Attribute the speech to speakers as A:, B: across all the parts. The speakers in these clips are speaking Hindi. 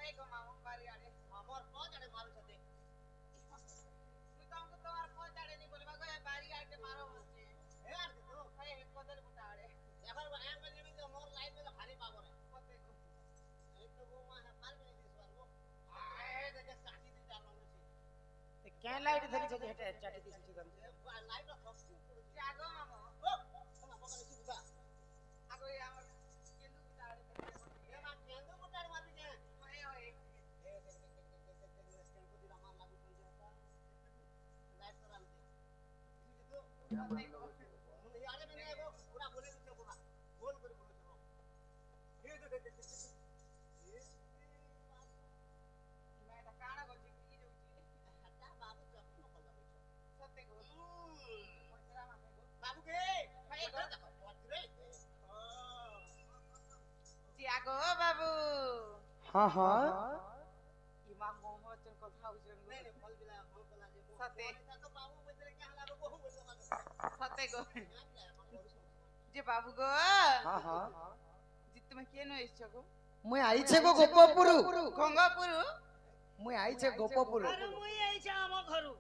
A: ए गो मामू बारी आड़े
B: मामोर को जड़े मारू छते
A: तू तुमको तुम्हार को जाड़े नहीं बोले बागो बारी आके मारो मुझे
B: ए आड़ तो
A: ए कोदर बुटा आड़े
B: एकर एम में जमीन तो मोर लाइन में भारी पावर है
A: पते को
B: एक तो वो मां है पार में दिस बार वो ए देखे साथी दी डालो
C: ते क्या लाइट धरी छे हेटे चाटी दिसी गम
B: लाइट रो खस्ती
A: जागो मामू
B: ओ तमा पकड़ सी बुझा
A: आगो ये हमर केंदू बुटा आड़े
B: ये मां केंदू बुटार मार दी है
A: होए होए
B: ए देख स्टैंड को दिला मार लागू पड़ जाता लाइट तो डाल दे इसी तो
A: पते को
B: मुझे आगे में नहीं वो पूरा बोले तो पूरा बोल कर बोले तो ये देख ये
A: मैं तो काना को जिंदगी जोची
B: हटा बाबू चप्पल पकड़ लो
A: सत्य को मोचरा मामे को
B: बाबू के
A: होए को
B: देखो रे
A: जागो बाबू
C: हां हां
A: इमाम मोहम्मद को खाउजन
B: नहीं फल बिला जे
A: सते
B: तो बाबू बेचारे क्या हाल है वो बोल
A: सत्य को जे बाबू गो
C: हां हां
A: जी तुम्हें के नो इच्छा को
C: मुई आई छे गो गोपपुरु
A: गंगापुरु
C: मुई आई छे गोपपुरु
D: अरे मुई आइछे आम घरु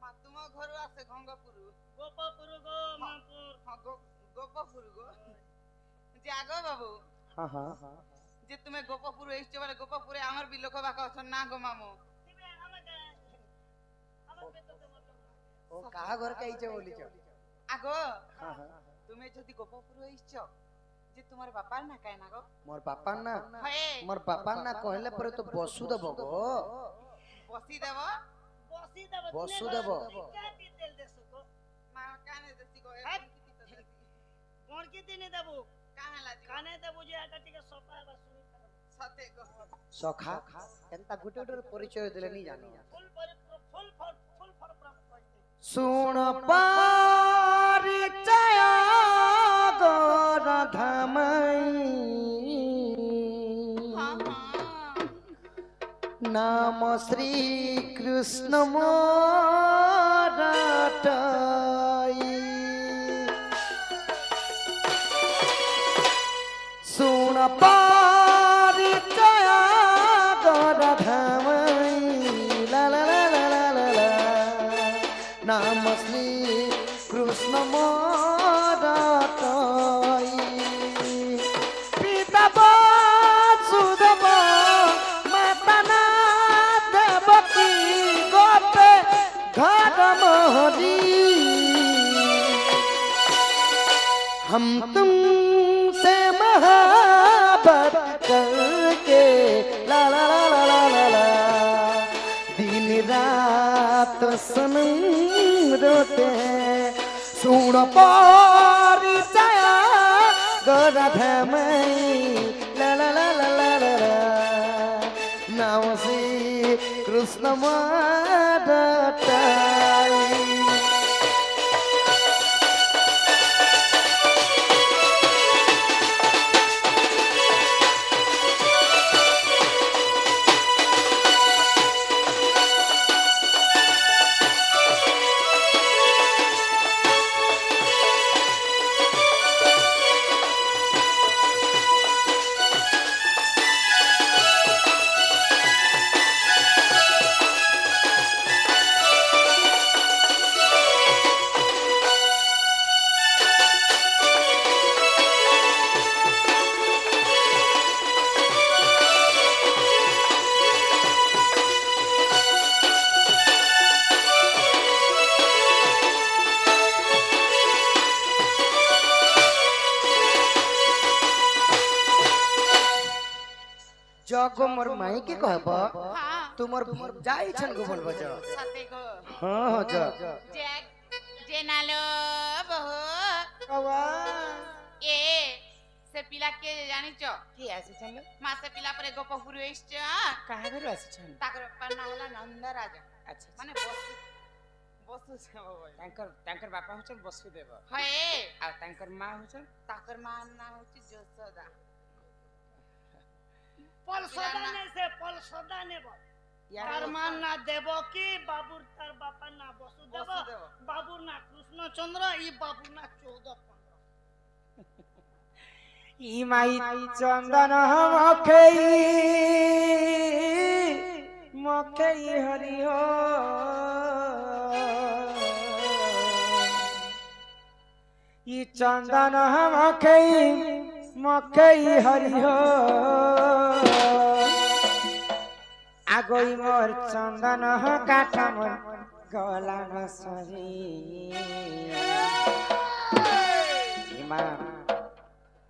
A: मा तुम घर आसे गंगापुरु
D: गोपपुर गो मापुर
A: हां गोपपुरु गो जागो बाबू
C: हां हां
A: जे तुम्हें गोपपुरु इच्छा वाले गोपपुरे हमर भी लोक बाका असन ना गो मामू
D: तिबे हमर बेतो के मतलब
C: ओ कहा घर के आई छे बोली छ
A: आगो
C: हां हां
A: तुम्हें जदी गोपपुरु इच्छा जे तुम्हार बापा ना काहे ना गो
C: मोर पापा ना
A: हए
C: मोर पापा ना कहले परे तो बसु देबो गो
A: बसी देबो
D: बसी देब
C: बसु देबो
D: क्या तेल देसु को
A: मा काने देसी गो
D: हट।
A: किती तो
D: कोन के दिने देबु
A: काहे लाजी
D: खाने देबु जे आटा टिके सोपा बसु
A: सते गो
C: सखा एंता गुटे गुटे परिचय देले नहीं जानो
D: फुल फर प्राप्त करते
C: सुन परिचय गोरधमई
A: हां हां
C: नाम श्री कृष्ण मोरटई सुन परिचय गोरधमई ला ला ला ला ला ला ला नाम श्री कृष्ण मोरटई पिता वासुदेव माता ना देवकी गोपे घर मोहरी हम तुमसे मोहब्बत करके ला ला ला ला ला ला ला दिन रात सनम रोते हैं सुन परिचय गोरधमई ला ला ला ला ला ला ला नाम श्री कृष्ण मोरटई जगो मोर माई के कहब
A: हां
C: तुमर जाई छन गो बोलबो ज
A: सते गो
C: हां ज
A: जे जे नालो बहु
C: कवा
A: ए से पिला के जानि छ
C: की आसी छन
A: मा से पिला परे गोपपुरु इच्छा
C: कहा घर आसी छन
A: ताकर पन्ना होला नंद राजा
C: अच्छा
A: माने बसु से बाबा
C: तांकर बापा होचन वसुदेव
A: हए
C: आ तांकर मां होचन
A: ताकर मान ना होची जसोदा
D: पलसदा ने से पलसदा नेब तार मान ना देवकी बाबुर तार बापा ना वसुदेव
A: वसुदेव।
D: बाबुर ना कृष्णचंद्र ई बाबुर ना 14 15
C: ইমাই চন্দন মখেই মখেই হরি হো ই চন্দন মখেই মখেই হরি হো আগই মোর চন্দন কাঠা মোর গলা নসরি ইমা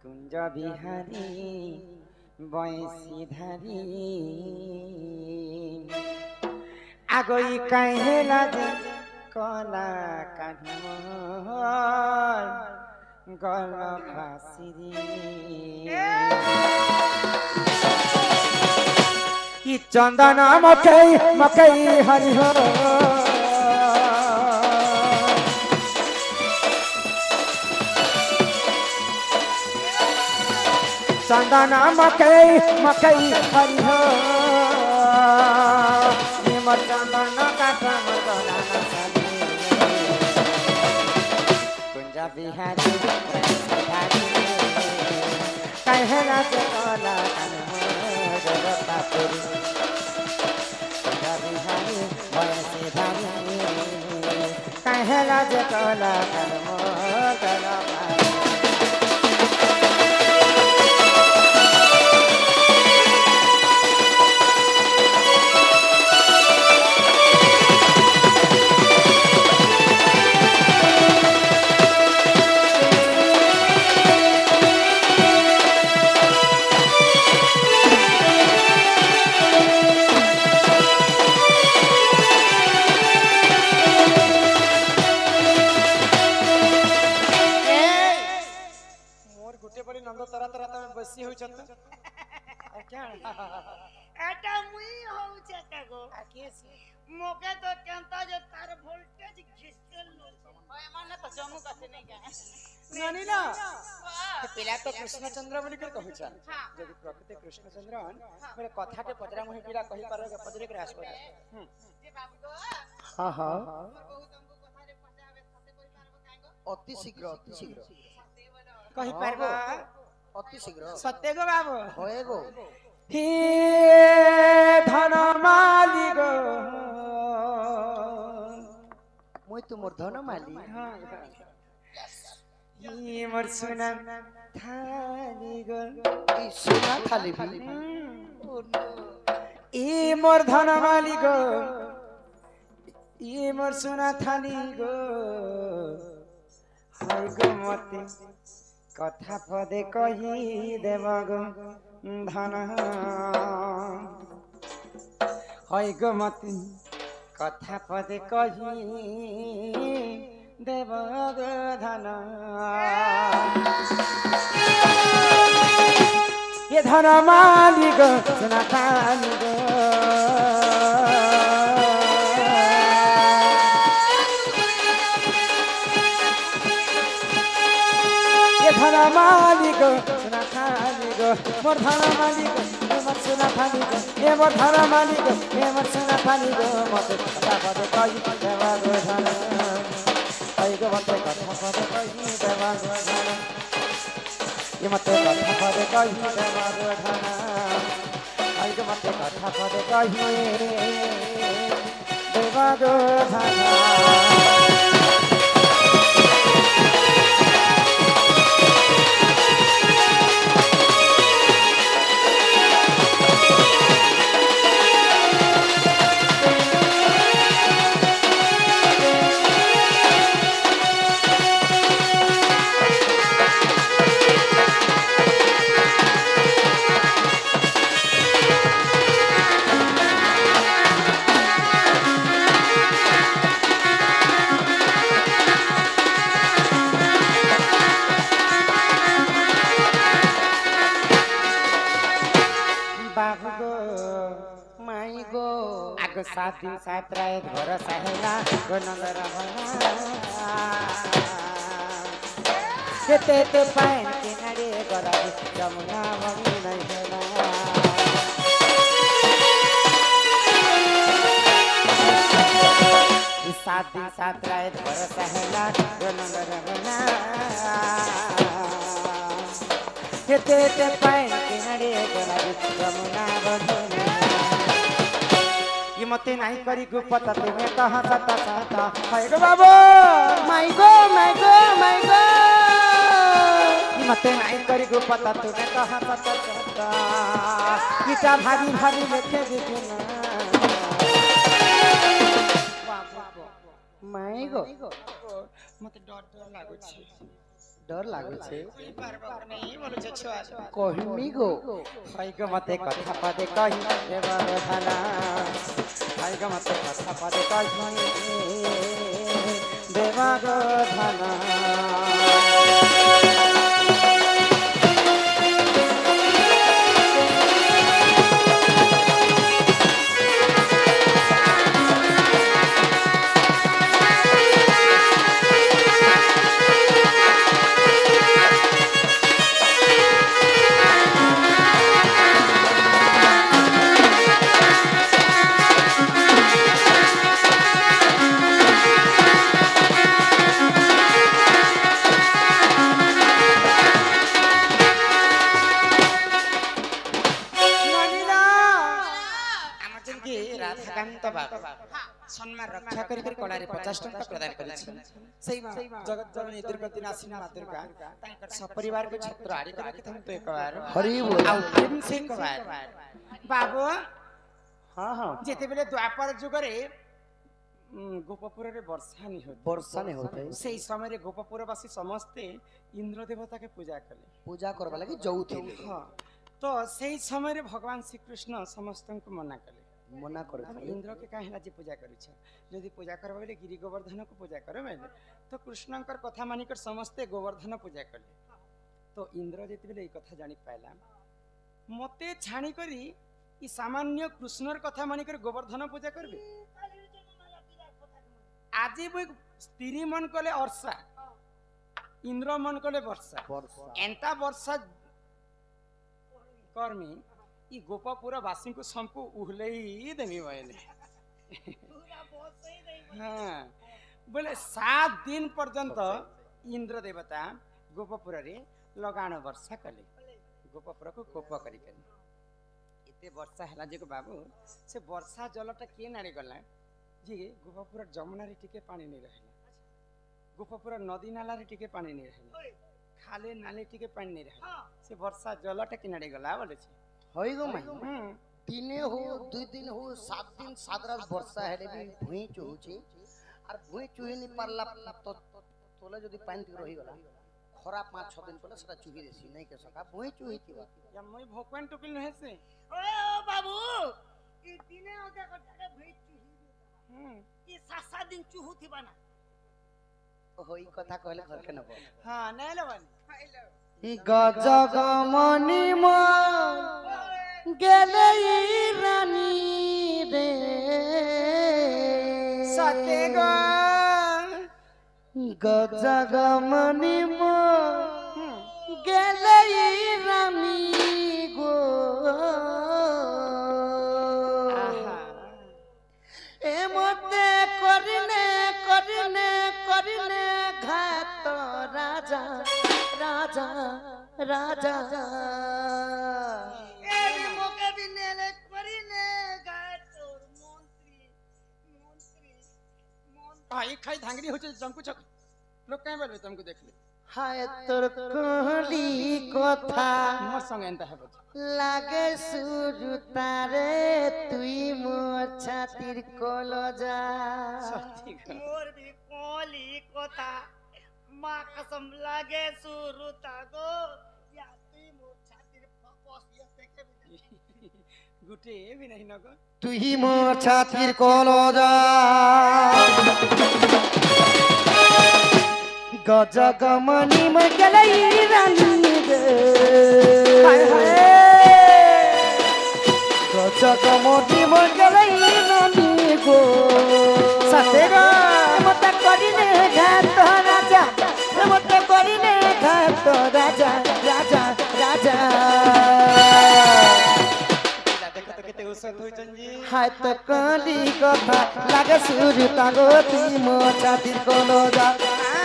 C: কুঞ্জ বিহারী বয়সীধারী আগই কাহেলা যে কলা কাঠমোর গল ফাঁসিরি ই চন্দন মখেই মখেই হরি হো चंदन मकई मकई हरि हो निमर चंदन काठा मरगोला नसली कुंजा बिहारी बिहारी कहला से कोला कनमोर पापुरी कुंजा बिहारी बयसे धारी कहला से कोला कनमोर गला बसी हो चत क्या
D: एटा मुई होउ छे गो
C: केसी
D: मोके तो केंता जे तार वोल्टेज घिसकेल लो
A: ओए माने तो जम्मू कसे नहीं का
C: नानी ना पिला तो कृष्णचंद्र बोली कर कहू छ जदि प्रकृति कृष्णचंद्र मेरे कथा के पदरा मुहे पिला कहि पारो के पदरे के रास कर
A: जे बाबू गो
C: हां हां
A: बहुत तुमको कथा रे पचावे सते कोई पारबो कांगो
C: अति शीघ्र
A: सते बोलो
C: कहि पारबो अति शीघ्र सत्य गो बाबू होए गो हे धन माली गो মই তোমার ধন মালি ই মোর সোনা থালি গো এই সোনা থালি ই মোর ধন মালি গো ই মোর সোনা থালি গো হাই গো মতে কথা পদে কহি দেব গো ধন হাই গো মতে কথা পদে কহি দেব গো ধন এ ধন মালি গো সোনা থালি গো धन मालिक सुना खालिक मोर धन मालिक मोर सुना खालिक ए मोर धन मालिक ए मोर सुना खालिक मते कथा पदे कहि देवा गो धन कहि गो मते कथा पदे कहि देवा गो धन ये मते कथा पदे कहि देवा गो धन कहि गो मते कथा पदे कहि देवा गो धन सात दिन सात रात घर सहेला गो नंदर केते ते पाइन किनारे गरा जमुना भमी नहीं होला सात दिन सात रात घर सहेला गो नंदर हेते हेते पाइन किनारे गराबी जमुना बंधुने ये मते नहीं करी गुपता तुम्हें कहाँ सता सता हाय गो बाबू माय गो माय गो माय गो ये मते नहीं करी गुपता तुम्हें कहाँ सता सता इटा भारी भारी लेके दिखना माय गो
B: मते डर डर लागो छी
C: डर लागो छे
B: पारबक नहीं बोलो छ छुआ
C: कहिमी गो हाय गो मते कथा पदे कहि देवर धना हाय गो मते कथा पदे कहि देवर धना
B: सम्मान रक्षा करी कलारे 50 टंका प्रदान करी सही जगत जननी दुर्गति नासिनी मां दुर्गा तांकर सपरिवार को छत्र हारी कर के तो एक बार
C: हरि बोल
B: आउ प्रेम से एक बार बाबू
C: हां हां
B: जेते बेले द्वापर जुग रे गोपपुर रे वर्षा नहीं होते सही समय रे गोपपुरवासी समस्ते इंद्र देवता के पूजा कले
C: पूजा करबा लागि जाउथिले
B: हां तो सही समय रे भगवान श्री कृष्ण समस्त को मना कले
C: मना करे
B: इंद्र के काहे लाजी पूजा करै छ यदि पूजा करबा बेले गिरि गोवर्धन को पूजा करे बेले तो कृष्णकर कथा मानि कर समस्ते गोवर्धन पूजा कले तो इंद्र जेते बेले ई कथा जानि पाइला मते छाणी करी ई सामान्य कृष्णर कथा मानि कर गोवर्धन पूजा करबे आजी मुई स्त्री मन कले वर्षा इंद्र मन कले वर्षा एंता वर्षा कर्मी ई गोपापुर वासी को संपू उहलेई देमी भइले हां बोले 7 दिन पर्यंत इंद्र देवता गोपापुर रे लगाण वर्षा कले गोपापुर को कोप करी करी एते वर्षा हला जे को बाबू से वर्षा जलटा के नारे गला जे गोपापुर जमुना रे टिके पानी नहीं रहला गोपापुर नदी नाला रे टिके पानी नहीं रहला खाले नाले टिके पानी नहीं रहला से वर्षा जलटा के नारे गला बोले छे
C: होई गो माई दिने हो 2 दिन हो 7 दिन 7 रात वर्षा हेले भी भुई चुहुची और भुई चुही नि परला तो तोले जदी पानी रही गला खरा 5-6 दिन पले सेटा चुही देसी नहीं के सका भुई चुही थिबा
B: या मोई भोकवन टोकिल नहे से
D: ओ बाबू ई दिने ओजा कटा भई चुही ई 7 दिन चुहू थिबा ना
C: होई कथा कहले घर के न बोल
B: हां नहीं लेवन
C: गजग मनी म गेले रानी रे
B: सते गो
C: गजग मनी म गेले रानी गो ए मते करने करने करने घात राजा राजा राजा
D: एबी मोके भी नेले करिने गाय तोर मंत्री
B: आई खाई धांगरी हो जमकु चक लोग कहीं बोलबे तुमको देख ले
C: हाय तोर कहली कथा
B: मोर संग एंता है बच
C: लागे सुरु तारे तुई मो छातिर कलजा
B: सच्ची गो
D: मोर भी कोली कोता मां कसम लागे सुरुता गो या तुई मोर छातिर फपस यते के
B: गुटे भी नहीं नगो
C: तुई मो छातिर कलजा गजग मनी म गेलै रानी गे हाय हाय गजग मनी म गेलै रानी गो सते गो मत करिने घात राजा मत करिने घात राजा राजा राजा
B: देखो तो केते उसत होई चंजी
C: हाय त कली कथा लागे सुरु तागो ती मो छातिर कलजा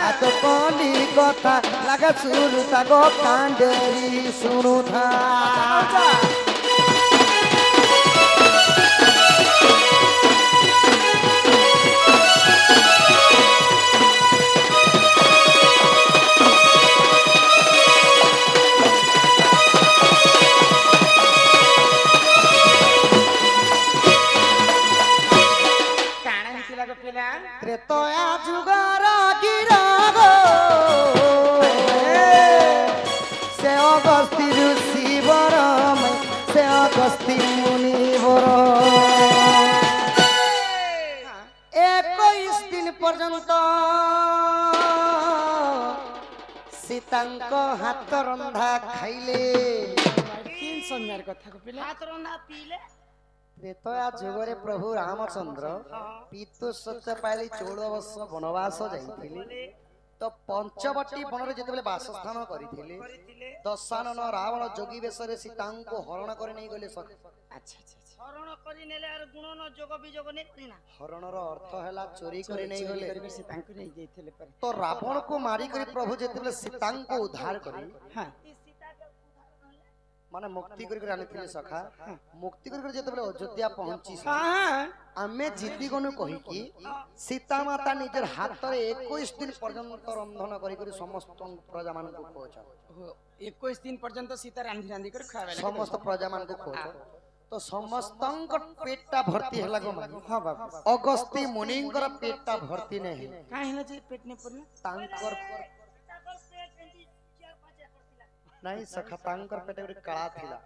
C: ହାତ କଲି କଥା ଲାଗେ ସୁରୁ ତାଗ କାଣ୍ଡେରି ଶୁଣୁଥା
B: କାଣା ହେଇଥିଲା ଗୋ ପିଲା
C: ତ୍ରେତୟା ଯୁଗର ଗିରାଗ ସେ ଅଗସ୍ତି ଋଷିବର ସେ ଅଗସ୍ତି ମୁନିବର 21 ଦିନ ପର୍ଯ୍ୟନ୍ତ ସୀତାଙ୍କ ହାତ ରନ୍ଧା ଖାଇଲେ
B: ତିନ ସମୟର କଥା ଗୋ ପିଲା
D: हाथ रंधा पीले
C: ତ୍ରେତୟା ଯୁଗରେ ପ୍ରଭୁ ରାମଚନ୍ଦ୍ର ପିତୁ ସତ୍ୟ ପାଇଲି 14 ବର୍ଷ ବନବାସ ଯାଇଥିଲେ
D: बोले
C: ତ ପଞ୍ଚବଟୀ ବନରେ ଯେତେବେଳେ ବାସସ୍ଥାନ କରିଥିଲେ
D: କରିଥିଲେ
C: ଦଶାନନ ରାବଣ ଯୋଗୀ ବେଶରେ ସୀତାଙ୍କୁ ହରଣ କରି ନେଇ ଗଲେ
B: ଆଚ୍ଛା ଆଚ୍ଛା ଆଚ୍ଛା
D: हरण करी नेले आर गुणन जोग बिजोग ने करिना
C: ହରଣର ଅର୍ଥ ହେଲା ଚୋରି କରି ନେଇ
B: ଚୋରି
C: ଗଲେ
B: କରିକି ସେ ତାଙ୍କୁ ନେଇ ଯାଇଥିଲେ ପରେ
C: ତ ରାବଣକୁ ମାରିକରି ପ୍ରଭୁ ଯେତେବେଳେ ସୀତାଙ୍କୁ ଉଦ୍ଧାର କରି
B: ହଁ
D: सीता के उधार रहले
C: ମାନେ ମୁକ୍ତି କରି ଆଣିଥିଲେ ସଖା ମୁକ୍ତି କରି ଯେତେବେଳେ ଅଯୋଧ୍ୟା ପହଞ୍ଚି
B: ହଁ
C: ଆମେ ଜିତି ଗନୁ କହିକି ସୀତା ମାତା ନିଜର ହାତରେ 21 ଦିନ ପର୍ଯ୍ୟନ୍ତ ରନ୍ଧନ କରି ସମସ୍ତ ପ୍ରଜା ମାନଙ୍କୁ ଖୋଜ
B: 21 ଦିନ ପର୍ଯ୍ୟନ୍ତ ସୀତା ରାନ୍ଧି ରାନ୍ଧି କରି ଖାଇବେ
C: ସମସ୍ତ ପ୍ରଜା ମାନଙ୍କୁ ଖୋଜ ତ ସମସ୍ତଙ୍କ ପେଟଟା ଭର୍ତ୍ତି ହେଲା ଗো
B: ହଁ ବାବୁ
C: ଅଗସ୍ତି ମୁନିଙ୍କର ପେଟଟା ଭର୍ତ୍ତି ନାହିଁ
B: କାହିଁ ହେଲା ଯେ ପେଟ ନେ ପଡିଲା
C: ତାଙ୍କର
D: ताकर पेट एंती 4-5 एकर थिला
C: ନାଇଁ ସଖା ତାଙ୍କର ପେଟ ଗୋଟେ କାଳା ଥିଲା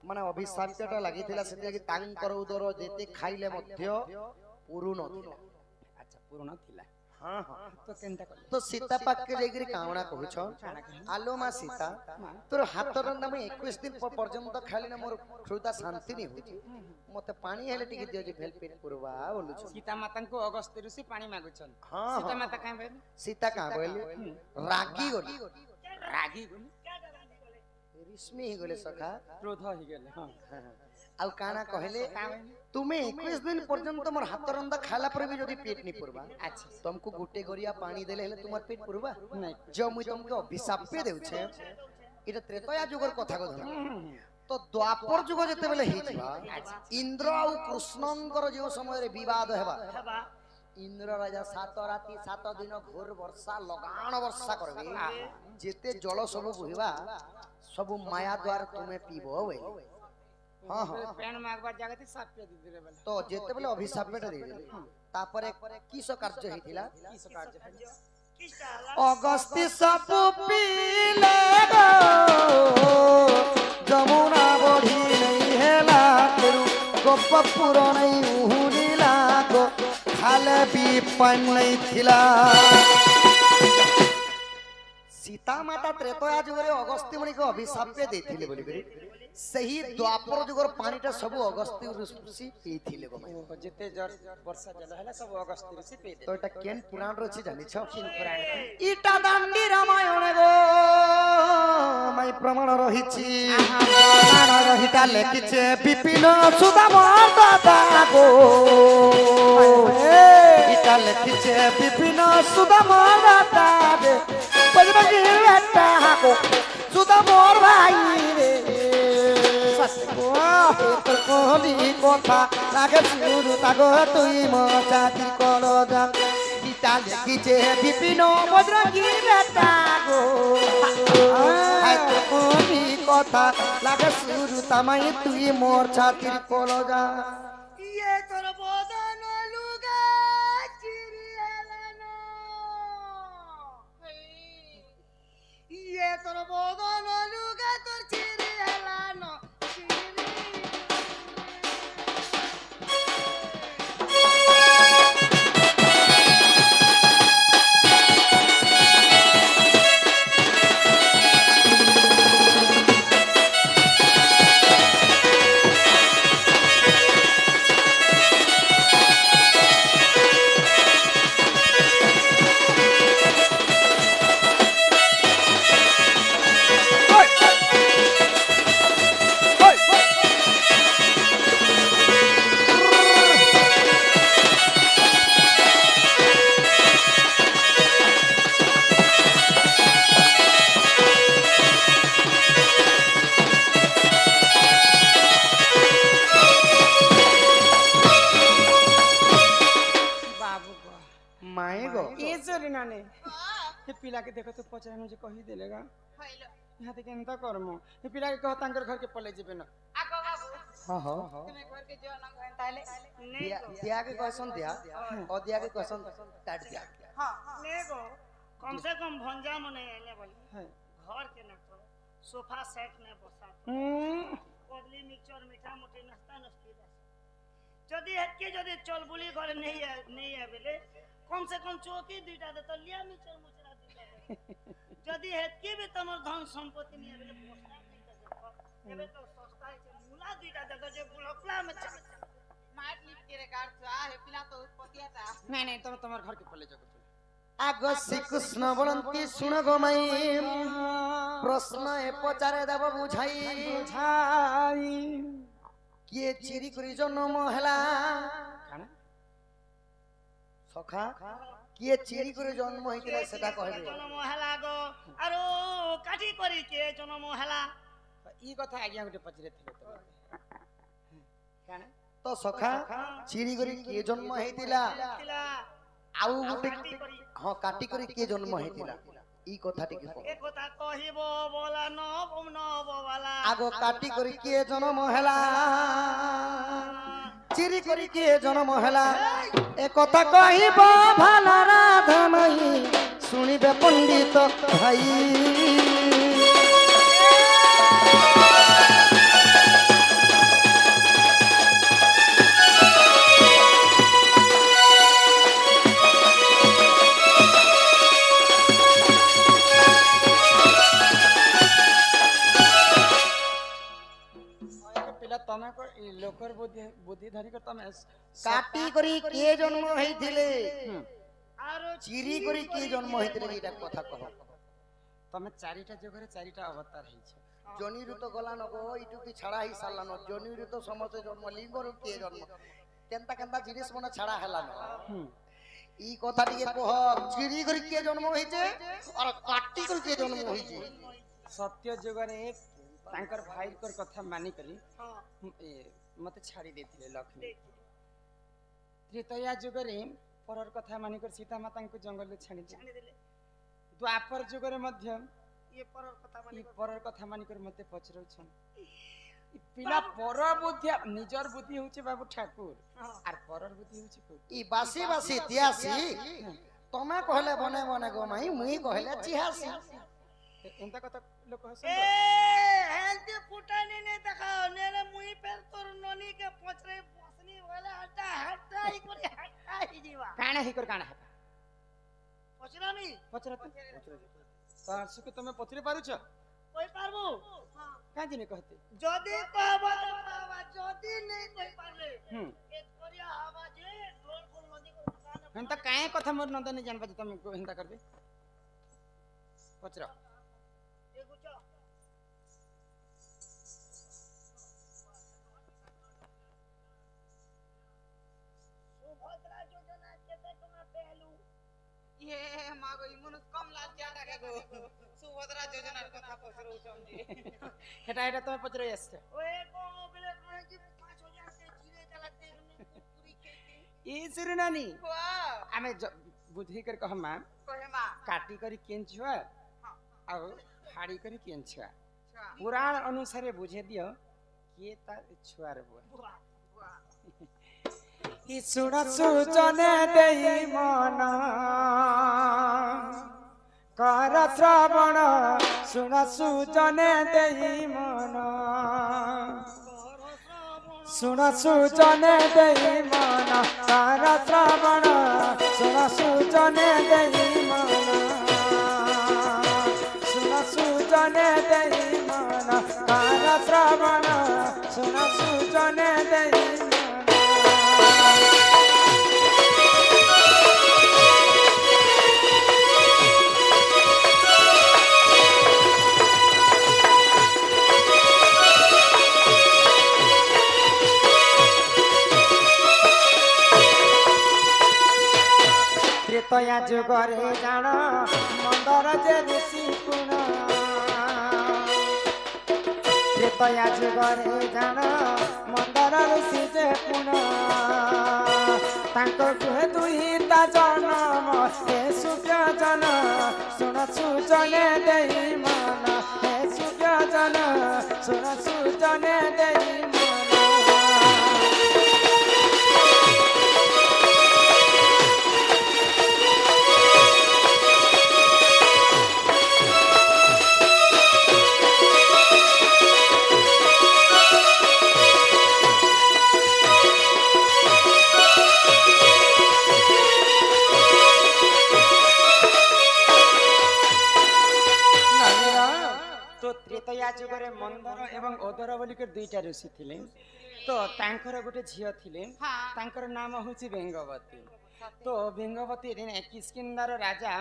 C: ମାନେ ଅଭିଶାପ୍ୟଟା ଲାଗିଥିଲା ସେଥିଲାଗି ତାଙ୍କର ଉଦର ଯେତେ ଖାଇଲେ ମଧ୍ୟ ପୁରୁ ନଥିଲା
B: ଆଚ୍ଛା ପୂରଣ ଥିଲା
C: ହଁ ହଁ
B: ତ କେନ୍ତା କଲେ
C: ତ ସୀତା ପାଖରେ ଯାଇକିରି କାମଣା କହୁଛ ଆଲୋ ମା ସୀତା ତୋର ହାତ ରନ୍ଧା ମୁଁ 21 ଦିନ ପର୍ଯ୍ୟନ୍ତ ଖାଇଲି ନା ମୋର ହୃଦୟ ଶାନ୍ତି ନି ହଉଛି ମତେ ପାଣି ହେଲେ ଟିକେ ଦିଅ ଯେ ଭେଲ ପେଟ ପୁରବା ବୋଲୁଛୁ
B: ସୀତା ମାତାଙ୍କୁ ଅଗସ୍ତ୍ୟ ଋଷି ପାଣି ମାଗୁଛନ୍
C: ହଁ
B: ସୀତା
C: ହଁ
B: ମାତା କାହିଁ କହିଲେ
C: ସୀତା କାଁ କହିଲେ ରାଗି ଗଲି
B: ରାଗି ଗଲେ
C: ରିଶ୍ମି ହେଇଗଲେ ସଖା
B: କ୍ରୋଧ ହେଇଗଲେ ହଁ
C: ଆଉ କାଣା କହିଲେ
B: କାଁ କହିଲେ
C: ତୁମେ 21 ଦିନ ପର୍ଯ୍ୟନ୍ତ ମୋର ହାତ ରନ୍ଧା ଖାଇଲା ପରେ ବି ଯଦି ପେଟ ନି ପୁରବା
B: ଆଚ୍ଛା
C: तुमको गुटे गरिया पानी देले हेले तुमर पेट पुरबा
B: ନାଇଁ
C: जो मुई तुमको अभिशाप पे देउछे इटा त्रेतया जुगर कथा को धर तो द्वापर जुग जते बेले हेतिबा इंद्र आ कृष्णंकर जो समय रे विवाद हेबा
D: हबा
C: इंद्र राजा 7 राती 7 दिन घोर वर्षा लगाण वर्षा करबे जेते जल सब बहिबा सब माया द्वार तुम्हें पीबो वे हां हां
B: पेन मागबार जागते साप पे दे दिले बोले
C: तो जेते बेले अभिशाप पे दे देले तापरे किस कार्य हेतिला
B: की सकाळ जे
D: किस्ता हला
C: अगस्ती सब पीले गो जमुना बढ़ी नहीं हेला तेरू गोपपुर नहीं उहुलिला गो खाले भी पान नहीं थिला सीता माता त्रेतया जुगरे अगस्त्य मुनि को अभिशाप पे देथिले बोली करी सही द्वापर जुगर पानीटा सब अगस्त्य ऋषि पीथिले गो
B: ओ जेते जर वर्षा जल होला सब अगस्त्य ऋषि पे दे
C: तो एटा केन पुराण रछि जानि छ
B: किन पुराण
C: इटा दांडी रामायण गो माई प्रमाण रहिछि प्रमाण रहिता लेखिछे विपिन सुदामार दादा गो इटा लेखिछे विपिन सुदामार दादा रे बजरंगी बेटा गो सुदामार भाई रे তোর কলি কথা লাগে শুরু তাগো তুই মজাতি করো যা গীতা লিখিছে বিপিন বজরঙ্গী বেটা গো তোর কলি কথা লাগে শুরু তামাই তুই মোর ছাতির করো যা
D: ये तोर बदन लुगा चिरी हेलानो ये तोर बदन लुगा तोर चिरी हेलानो
B: नानी
A: हाँ
B: ये पिला के देखो तो पचाए मुझे कही देलेगा
A: भइलो
B: यहाँ तक एंता करमो ये पिला के कहो तांकर घर के पले जेबे ना
A: आगो बाबू
C: हाँ हाँ
A: तुम्हें घर के जो न गए ताले
D: नहीं गो
C: दिया के क्वेश्चन दिया और दिया के क्वेश्चन काट दिया
A: हां
D: नहीं गो कम से कम भंजा मने आइले बोली
B: है
D: घर के न तो सोफा सेट ने बसा कोबली मिक्सचर मीठा मोटी नाश्ता नस्ती दे जदी हेतके जदी चलबुली घर नहीं आबेले कम से कम चौकी दुईटा दे तो लिया मिक्सचर मुचरा दुईटा दे जदी हेतके भी तमर धन संपत्ति नहीं आबेले पोस्टा दुईटा दे एबे तो सस्ता है मुला दुईटा दे तो जे बुलकला में चल
A: माट लिप के रिकॉर्ड चा हे पिला तो उत्पत्तिया था
B: नहीं नहीं तुम तुम्हारे घर के पले जाओ
C: आगो श्रीकृष्ण बोलती सुन गो माई प्रश्न ए पचारे देव बुझाई
B: बुझाई
C: किए चिरी करी जन्म हेला
B: काना
C: सखा किए चिरी करी जन्म होइतिला सेटा कहबे
D: जन्म हेला गो आरो काटी करी के जन्म हेला
B: ई कथा आज्ञा गुटे पचरे थिले तो काना
C: तो सखा चिरी करी के जन्म होइतिला
D: तिला
C: आउ गुटे
D: काटी करी
C: हां काटी करी के जन्म होइतिला ई कथा टिके कह
D: एक কথা কহিব বলা নব वाला
C: आगो काटी करी के जन्म हेला चिरी करी के जन्म हेला ए कथा कहिब भला राधमई सुनिबे पंडित भाई
B: पिला तमे को लोकर बुद्धि बुद्धि धरी कर तमे
C: काटी करी के जन्म होइतिले
D: आरो
C: चिरी करी के जन्म होइतिले एटा कथा कह
B: तमे चारिटा जगरे चारिटा अवतार है छे
C: जनी ऋत गला नगो इटु की छाड़ा ही साला न जनी ऋत समस्त जन्म लिंगर के जन्म केनता केनता जिनिस मने छाड़ा हला न ई कथा टिके कह चिरी करी के जन्म होइचे और काटी करी के जन्म होइचे
B: सत्य जगरे तांकर भाई कर कथा मानी करी
D: हां
B: मते छाड़ी देथिले लक्ष्मी त्रेतया जुगरे परर कथा मानी कर सीता माता को जंगल में छाड़ी दे
D: जाने देले
B: द्वापर जुगरे मध्य
D: ये परर कथा
B: ई
D: माने
B: परर कथा मानी कर मते पचरौ छन ई पिला पर बुद्धि निजर बुद्धि होचे बाबू ठाकुर
D: हां
B: आर परर बुद्धि होचे को
C: ई बासी बासी तियासी तमे कहले बने बने गो माई मुई कहले चिहासी
B: एंता कथा लोक हसन
D: ए हेल्थ फुटानी ने देखाओ नेरे मुई पर तोर ननी के पचरे बसनी वाला हटा ही करे हटा ही जीवा
B: काना ही कर काना है
D: पचरानी
B: पचरत तार सुके तमे पचरे पारुछ
D: कोई पारबो हां
B: का जिने कहते
D: जदी कहबा तो कहबा जदी नहीं कोई पारले एक करिया हवा जे ढोल फुल नदी को कान
B: एंता काहे कथा मोर नंदन जानबा तमे को एंता करबे पचरा
D: एक गुचा सुभद्रा योजना केते टका पहलू
A: ये मागो इमुन कम लाल ज्यादा के गो सुभद्रा योजना कथा पसरो समझी
B: हेटा हेटा तमे पचरे आछे
D: ओए को बेले कहे कि 5000 से जीरे चलाते पूरी खेती
B: ई सिरनानी
A: वाह
B: आमे बुद्धि कर कहमा
A: कहे मां
B: काटी करी केंछुआ और फाड़ी करी केंछुआ
A: अच्छा
B: पुराण अनुसारे बुझे दियो के ता छुआर बुआ ई सुण सुजने देई मन कर श्रवण सुण सुजने देई मन सुण सुजने देई मन कर श्रवण सुण सुजने देई मन सुण सुजने देई मन कर श्रवण सुण सुजने देई त्रेतया जुगरे जान मंदर जे ऋषि गुण त्रेतया जुगरे जान मंदर ऋषि जे गुण तांको गुहे दुहिता जन्म
C: हे सुज्ञान सुन सुजने देई मन हे सुज्ञान सुन सुजने देई मन
B: तो त्रेतया जुगरे मंदर एवं ओदर बोलिक दुईटा ऋषि थिले तो तांकर गोटे झियो थिले
A: हाँ।
B: तांकर नाम होची बेंगवती तो बेंगवती किष्किंधार राजा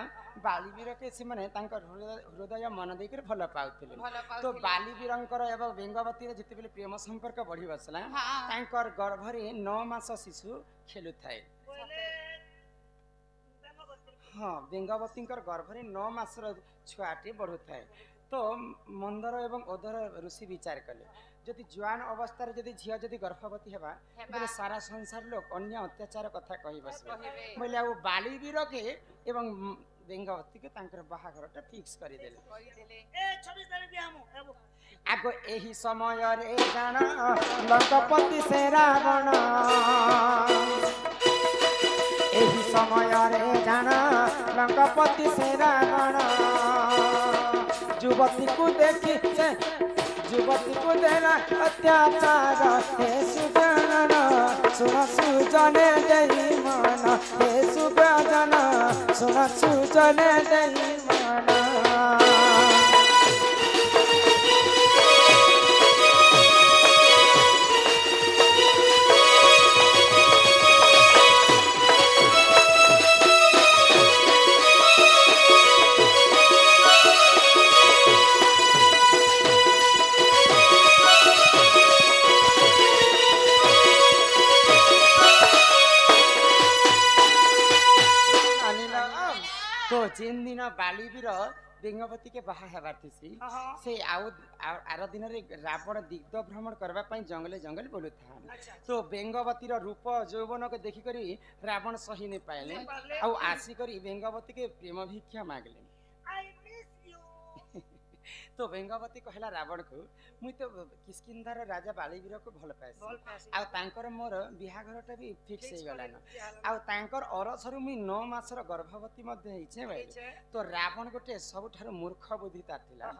B: बालीवीर के से माने तांकर हृदय मन देकर भल पाउथिले तो बालीवीरंकर एवं बेंगवती जते बेले प्रेम संपर्क बढ़ी बसला
A: हाँ।
B: तांकर गर्भरे 9 मास शिशु खेलु थाए हाँ बेंगवतींकर गर्भरे 9 मासर छुआटे बढ़ु थाए तो मंदर एवं ओदर ऋषि विचार कले जदि जुआन अवस्था जदि झिया जदि गर्भवती हेबा बोले सारा संसार लोग अन्य अत्याचार कथा कहि बसबे बोले आ बालीवीर के एवं बेंगवती के तांकर बाहाघरटा फिक्स करि देले
D: ए 26 तारिख भी हमो एबो
B: आगो एही समय रे जान लंकापति से रावण एही समय रे जान लंकापति से रावण युवती को देखी से युवती को देना अत्याचार हे सुजन सुन सुजने देई मन हे सुजन सुन सुजने देई मन तो जिन दिन बालीवीर बेंगवती के बाहा हेबार थिसी से आर दिन रे रावण दिग्ध भ्रमण करबा पई जंगले जंगल बोलु था तो बेंगवती रो रूप यौवन के देखि करी रावण सही नै पाइले आ आसी करी बेंगवती के प्रेम भिक्षा मांगले
D: आई मिस यू
B: तो बेंगवती कहला रावण को मुई तो किष्किंधार राजा बालीवीर को भल पाइसी आ तांकर मोर बिहाघरटा भी फिक्स हे गला न आ तांकर अरसरु मुई 9 मासर गर्भवती मध्ये हिचे भाई तो रावण गोटे सबठार मूर्ख बुद्धि तार थिला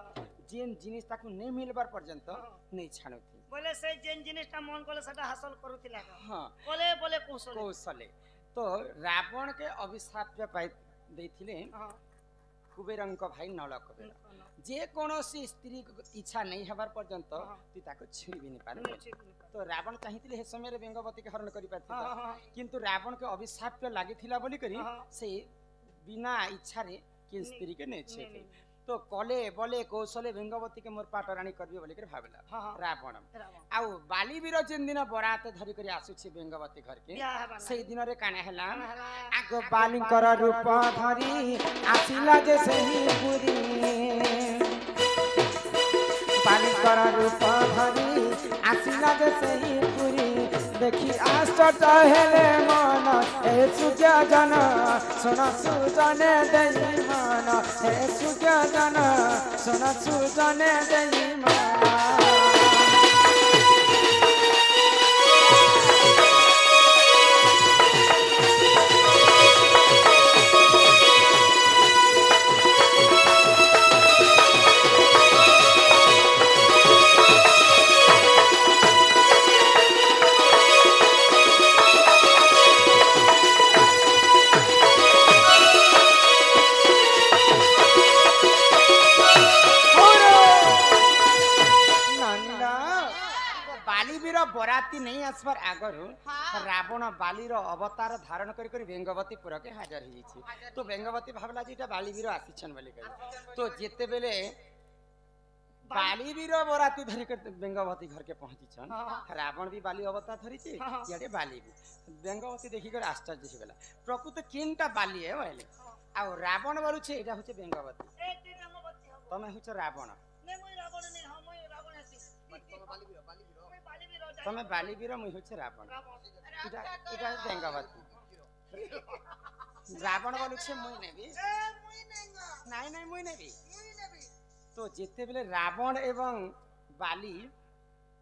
B: जेन जिनिस ताकू नै मिलबार पर्यंत नै छानुथि
D: बोले से जेन जिनिसटा मन कोले सेटा हासिल करूथिला
B: हां
D: बोले बोले
B: कौशले तो रावण के अभिशाप पाई देथिले कुबेरंक भाई नल कुबेर जे कोनोसी स्त्री इच्छा नहीं हबार पर्यंत तू ताको छुई भी नहीं पारु तो रावण चाहिथिले हे समय रे बेंगवती के हरण करि पाथिला किंतु रावण के अभिशाप लागिथिला बोली करी से बिना इच्छा रे के स्त्री के नै छे तो कले बोले कौशले बेंगवती के मोर पाटरानी करबी बोली कर भाबला रावण आउ बालीवीर जिन दिन बरात धरि करी आसु छी बेंगवती घर के सेही दिन रे काना हला आगो बालिकर रूप धरि आसिला जे सेही पुरी बालिकर रूप धरि आसिला जे सेही पुरी देखी आश्चर्य हेले मन हे सुजन सुन सुजने देई मन हे सुजन सुन सुजने देई मन बराती नहीं आसबार आगर रावण बालीर अवतार धारण कर बेंगवती पुर के हाजर हो तो बेंगवती भावला जे बालीवीर आसीछन बोली तो जेते बेले बालीवीर बराती धरिक बेंगवती घर के पहुंची छन रावण भी बाली अवतार धरी छे याडे बाली भी बेंगवती देखि कर आश्चर्य हो गेला प्रकृत केनटा बाली है बोले आ रावण बोलु छे एटा होचे बेंगवती तमे होछ रावण
D: ने मोय रावण ने हम रावण आसी
B: तमे बालीवीर मुई होछ रावण एटा बेंगवती रावण बोलू से मुई नेबी
A: ए मुई नेंगा
B: नाई नाई मुई नेबी
A: मुई नेबी
B: तो जिते बेले रावण एवं बाली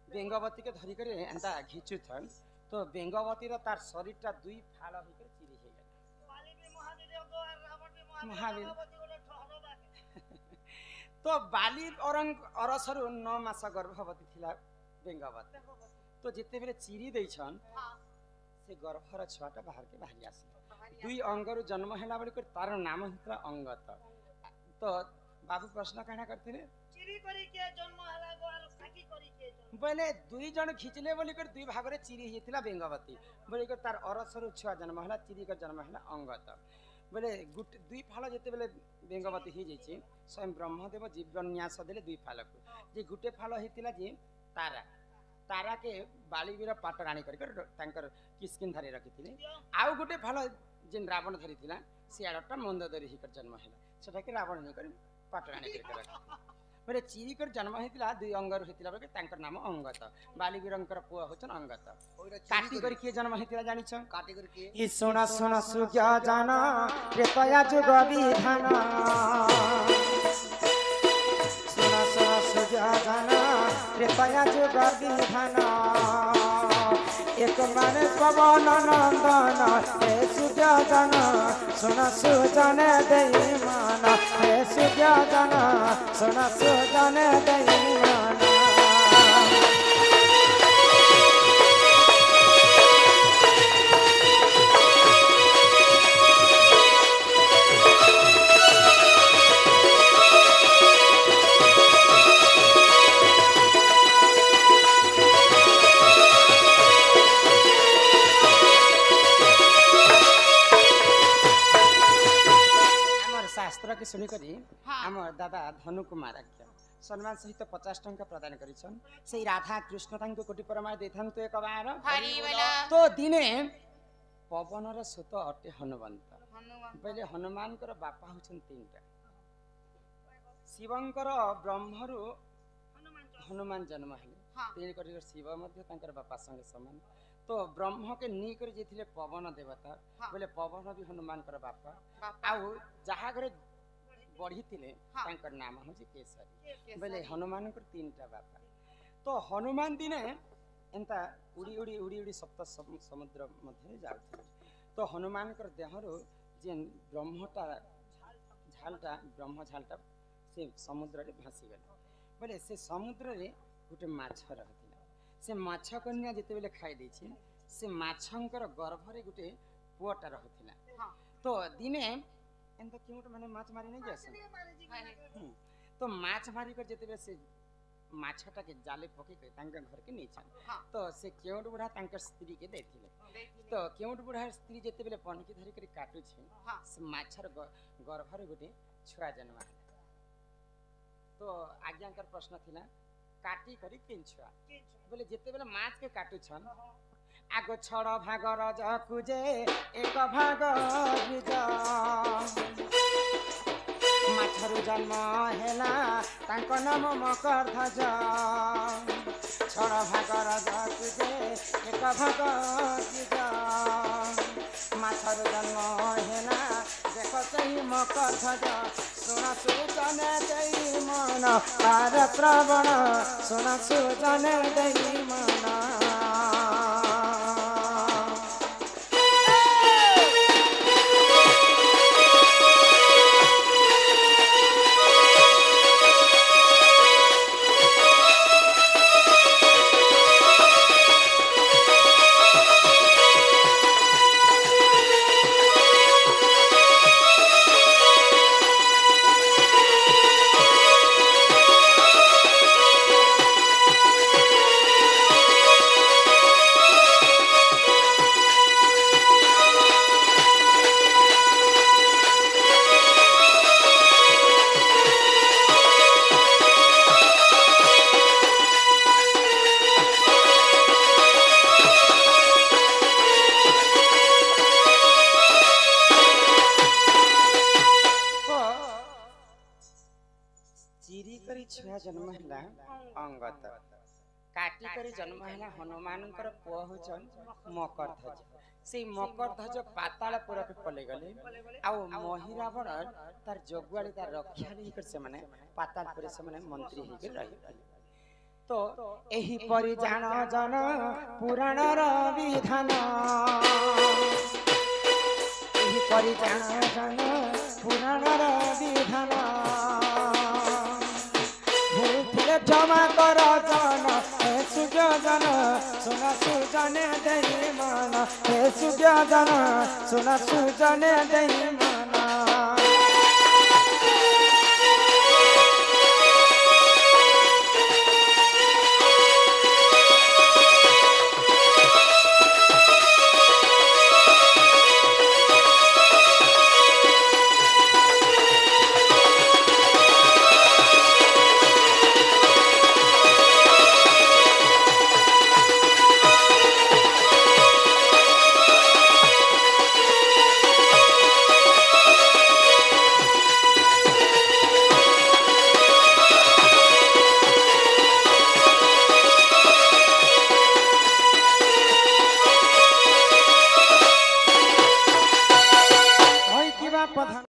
B: बेंगवती के धरी करे एंता घिचु थन तो बेंगवती रो तार शरीरटा दुई फाल होई कर चिरी हे गेल
D: बाली भी महावीर गो और रावण भी महावीर
B: महावीर।
D: भगवती गोटे ठहरो बाके
B: तो बाली औरंग अरसरु 9 मास गर्भवती थिला बेंगवती तो जिते बेले चिरी दैछन
A: हां
B: से गर्भर छुआटा बाहर के बाहरी आसी दुई अंगरु जन्म हैला बड़ी कर तार नाम हितला अंगत तो बाबू प्रश्न कहना करते
D: चिरी करी के जन्म हला गो और साकी करी के जन्म
B: बोले दुई जन खिचले बोली कर दुई भागरे चिरी हितला बेंगवती बोली कर तार अरसरु छुआ जन्म हैला चिरी कर जन्म हैला अंगत बोले गुट दुई फाल जेते बेले बेंगवती हि जैछि स्वयं ब्रह्मदेव जीवन्यास देले दुई फाल को जे गुटे फाल हितला जे तारा तारा के बालीवीर पाट राणी कर तांकर किस्किन धरे रखिथिले आउ गुटे फाल जेन रावण धरिथिला से आडटा मंदोदरी हिकर जन्म हैला सेटा के रावण नै कर पाट राणी कर रखि बोले चिरी कर जन्म हितला दुई अंगर हितला बके तांकर नाम अंगत बालीवीरंकर पुआ होचन अंगत काटी कर के जन्म हितला जानि छ
A: काटी कर के
C: इ सुना सुना सुज्ञा जाना त्रेतया जुग विधान सुना सुना सुज्ञा जाना त्रेतया जुग विधान एक मन पवन नंदन हे सुज्ञा जाना सुना सुजन देई मान हे सुज्ञा जाना सुना सुजन देई मान
B: शास्त्र के सुनी करी
A: हाँ।
B: हमर दादा धनु कुमार आज्ञा सम्मान सहित 50 टंका प्रदान करिछन से राधा कृष्ण तांको कोटि परमाय देथन तो एक बार
A: हरि बोला
B: तो दिने पवन र सुत अटे हनुमंत
A: हनुमान
B: पहिले हनुमान कर बापा होछन तीनटा शिवंकर ब्रह्मरु हनुमान जन्म हेले
A: हाँ।
B: तीन करी शिव मध्य तांकर बापा संगे समान तो ब्रह्म के नी कर जेथिले पवन देवता
A: हाँ।
B: बोले पवन भी हनुमान कर बापा
A: बापा
B: आउ जहा घरे बढ़ी थिले
A: हाँ।
B: तांकर नाम होछि केसरी
A: केसरी।
B: बोले हनुमान कर तीनटा बापा तो हनुमान दिने एंता उड़ी उड़ी उड़ी उड़ी सप्त समुद्र मध्य जाउथिले तो हनुमान कर देहरु जे ब्रह्मटा झालटा ब्रह्म झालटा से समुद्र रे भासी गेल बोले से समुद्र रे गुटे माछ रहथिला से माछ कन्या जेते बेले खाइ दै छी से माछंकर गर्भ रे गुटे पुअटा रहथिला
A: हाँ।
B: तो दिने एंता केउट माने माछ मारी नै जासन तो माछ मारी कर जेते बेले से माछटा के जाले पके के तांका घर के नै छन
A: हाँ।
B: तो से केउट बुढ़ा तांकर स्त्री के देथिले तो केउट बुढ़ा स्त्री जेते बेले पनकी धरि कर काटु छी
A: हाँ।
B: से माछर गर्भ रे गुटे छुआ जन्म होला तो आज्ञाकर प्रश्न थिला काटी करी तीन छुआ बोले जेते बेले माछ के काटु छन आगो छड़ भाग रज कुजे एक भाग बिज माछरु जन्म हेला तांको नाम मकर ध्वज छड़ भाग रज कुजे एक भाग बिज माछरु जन्म हेला देख सही मकर ध्वज सुना सुजन देई मन पार प्रवण सुना सुजन देई मन छुआ जन्म है अंगत काटी करी जन्म है हनुमान पुआ हूँ मकर ध्वज से मकर ध्वज पातालपुर के पले गले आउ महिरावण तार जगुआड़ी तार रक्षा से माने पातालपुर से माने मंत्री होकर रही तो एही परि जान जन पुराण विधान एही परि जान जन पुराण विधान भूल क्षमा कर जन हे सुजन सुना सुजन देहि मन हे सुजन सुना सुजन देहि मन